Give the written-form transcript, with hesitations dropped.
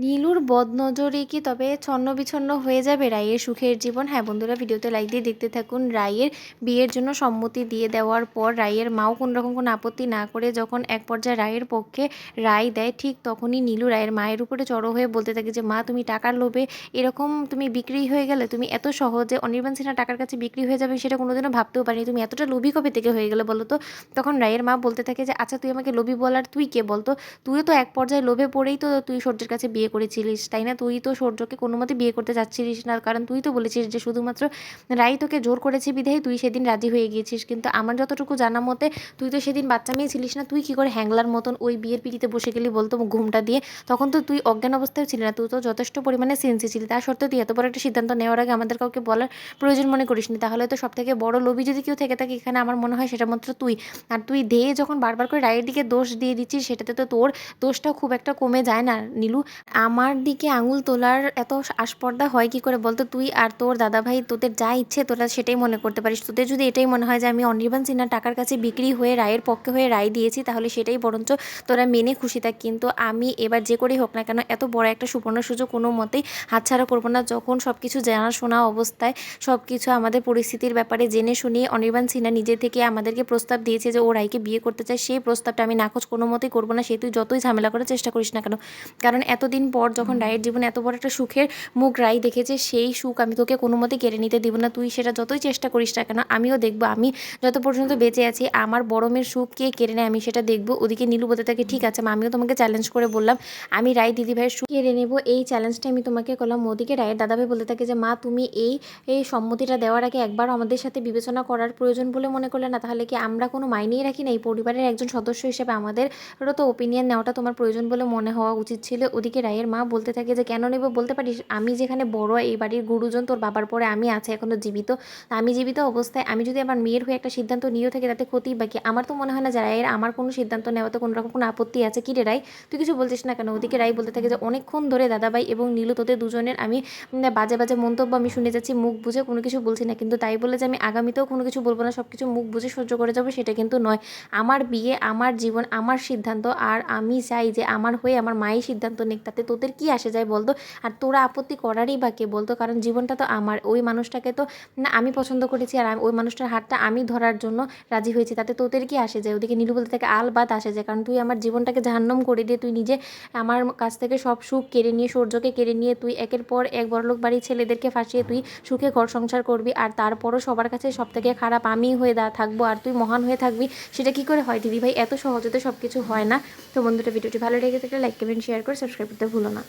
নীলুর বদনজরে কি তবে ছন্ন-বিছন্ন হয়ে যাবে রাইয়ের সুখের জীবন? হ্যাঁ বন্ধুরা, ভিডিওতে লাইক দিয়ে দেখতে থাকুন। রাইয়ের বিয়ের জন্য সম্মতি দিয়ে দেওয়ার পর রাইয়ের মাও কোনোরকম কোনো আপত্তি না করে যখন এক পর্যায়ে রাইয়ের পক্ষে রায় দেয়, ঠিক তখনই নীলু রাইয়ের মায়ের উপরে চড়ো হয়ে বলতে থাকে যে, মা তুমি টাকার লোভে এরকম তুমি বিক্রি হয়ে গেলে, তুমি এত সহজে অনির্বাণ সিনহা টাকার কাছে বিক্রি হয়ে যাবে সেটা কোনোদিনও ভাবতেও পারিনি, তুমি এতটা লোভী কবে থেকে হয়ে গেলে বলো তো? তখন রাইয়ের মা বলতে থাকে যে, আচ্ছা তুই আমাকে লোভী বলার তুই কে বলতো? তুইও তো এক পর্যায়ে লোভে পড়েই তো তুই সূর্যের কাছে বিয়ে করেছিলিস, তাই না? তুই তো সূর্যকে কোনো মতে বিয়ে করতে চাচ্ছিলিস না, কারণ তুই তো বলেছিস যে শুধুমাত্র রাই তোকে জোর করেছে বিধায় তুই সেদিন রাজি হয়ে গিয়েছিস। কিন্তু আমার যতটুকু জানা মতে তুই তো সেদিন বাচ্চা মেয়ে ছিলিস না, তুই কী করে হ্যাংলার মতন ওই বিয়ের পিড়িতে বসে গেলি বলতো ঘুমটা দিয়ে? তখন তো তুই অজ্ঞান অবস্থায় ছিলি না, তুই তো যথেষ্ট পরিমাণে সেন্সি ছিলি। তা সত্ত্বেও তুই এত বড় একটা সিদ্ধান্ত নেওয়ার আগে আমাদের কাউকে বলার প্রয়োজন মনে করিসনি। তাহলে তো সব থেকে বড় লোভী যদি কেউ থেকে থাকে এখানে, আমার মনে হয় সেটা মাত্র তুই। আর তুই ধেয়ে যখন বারবার করে রায়ের দিকে দোষ দিয়ে দিচ্ছিস, সেটাতে তো তোর দোষটাও খুব একটা কমে যায় না নীলু। আমার দিকে আঙুল তোলার এত আস্পর্ধা হয় কি করে বলতো? তুই আর তোর দাদাভাই তোদের যা ইচ্ছে তোরা সেটাই মনে করতে পারিস। তোদের যদি এটাই মনে হয় যে আমি অনির্বাণ সিনহার টাকার কাছে বিক্রি হয়ে রায়ের পক্ষে হয়ে রায় দিয়েছি, তাহলে সেটাই বরঞ্চ তোরা মেনে খুশি থাক। কিন্তু আমি এবার যে করেই হোক না কেন এত বড় একটা সুবর্ণ সুযোগ কোনো মতেই হাতছাড়া করবো না। যখন সব কিছু জানাশোনা অবস্থায় সব কিছু আমাদের পরিস্থিতির ব্যাপারে জেনে শুনিয়ে অনির্বাণ সিনহা নিজে থেকে আমাদেরকে প্রস্তাব দিয়েছে যে ও রায়কে বিয়ে করতে চায়, সেই প্রস্তাবটা আমি নাকচ কোনো মতেই করবো না, সে তুই যতই ঝামেলা করার চেষ্টা করিস না কেন। কারণ এতদিন পর যখন রায়ের জীবনে এত বড় একটা সুখের মুখ রাই দেখেছে, সেই সুখ আমি তোকে কোনো মতে কেড়ে নিতে দিব না। তুই সেটা যতই চেষ্টা করিস না কেন আমিও দেখবো, আমি যত পর্যন্ত বেঁচে আছি আমার বড় মেয়ের সুখ কে কেড়ে নেয় আমি সেটা দেখবো। ওদিকে নীলু বলতে থাকে, ঠিক আছে মা, আমিও তোমাকে চ্যালেঞ্জ করে বললাম আমি রায় দিদিভাইয়ের সুখ কেড়ে নেবো, এই চ্যালেঞ্জটা আমি তোমাকে করলাম। ওদিকে রায়ের দাদাভাই বলতে থাকে যে, মা তুমি এই এই সম্মতিটা দেওয়ার আগে একবার আমাদের সাথে বিবেচনা করার প্রয়োজন বলে মনে করলে না? তাহলে কি আমরা কোনো মাইনেই রাখি না? এই পরিবারের একজন সদস্য হিসেবে আমাদেরও তো ওপিনিয়ন নেওয়াটা তোমার প্রয়োজন বলে মনে হওয়া উচিত ছিল। ওদিকে রায়ের মা বলতে থাকে যে, কেন নেব বলতে পারিস? আমি যেখানে বড়, এই বাড়ির গুরুজন তোর বাবার পরে আমি আছি এখনো জীবিত। আমি জীবিত অবস্থায় আমি যদি আমার মেয়ের হয়ে একটা সিদ্ধান্ত নিয়েও থাকি তাতে ক্ষতি বাকি আমার তো মনে হয় না যে রায়ের আমার কোনো সিদ্ধান্ত নেওয়াতে কোনো রকম কোনো আপত্তি আছে। কি রে রাই, তুই কিছু বলছিস না কেন? ওদিকে রাই বলতে থাকে যে, অনেকক্ষণ ধরে দাদাভাই এবং নীলু তোদের দুজনের আমি বাজে বাজে মন্তব্য আমি শুনে যাচ্ছি, মুখ বুঝে কোনো কিছু বলছি না, কিন্তু তাই বলে যে আমি আগামীতেও কোনো কিছু বলবো না, সব কিছু মুখ বুঝে সহ্য করে যাবো সেটা কিন্তু নয়। আমার বিয়ে, আমার জীবন, আমার সিদ্ধান্ত, আর আমি চাই যে আমার হয়ে আমার মাই সিদ্ধান্ত নিক, তাতে তোদের কি আসে যায় বলতো? আর তোরা আপত্তি করারই বা কে বলতো? কারণ জীবনটা তো আমার, ওই মানুষটাকে তো না আমি পছন্দ করেছি, আর ওই মানুষটার হাতটা আমি ধরার জন্য রাজি হয়েছি, তাতে তোদের কি আসে যায়? ওদিকে নীলু বলতে থাকে, আলবাত আসে যায়, কারণ তুই আমার জীবনটাকে জাহান্নাম করে দিয়ে তুই নিজে আমার কাছ থেকে সব সুখ কেড়ে নিয়ে, সূর্যকে কেড়ে নিয়ে তুই একের পর এক বড়লোক বাড়ির ছেলেদেরকে ফাঁসিয়ে তুই সুখে ঘর সংসার করবি, আর তারপরও সবার কাছে সব থেকে খারাপ আমিই হয়ে থাকবো আর তুই মহান হয়ে থাকবি। সেটা কি করে হয় দিদিভাই? এত সহজে তো সব কিছু হয় না। তো বন্ধুটা, ভিডিওটি ভালো লেগে থাকলে লাইক কমেন্ট শেয়ার করে সাবস্ক্রাইব করতে ভুলো না।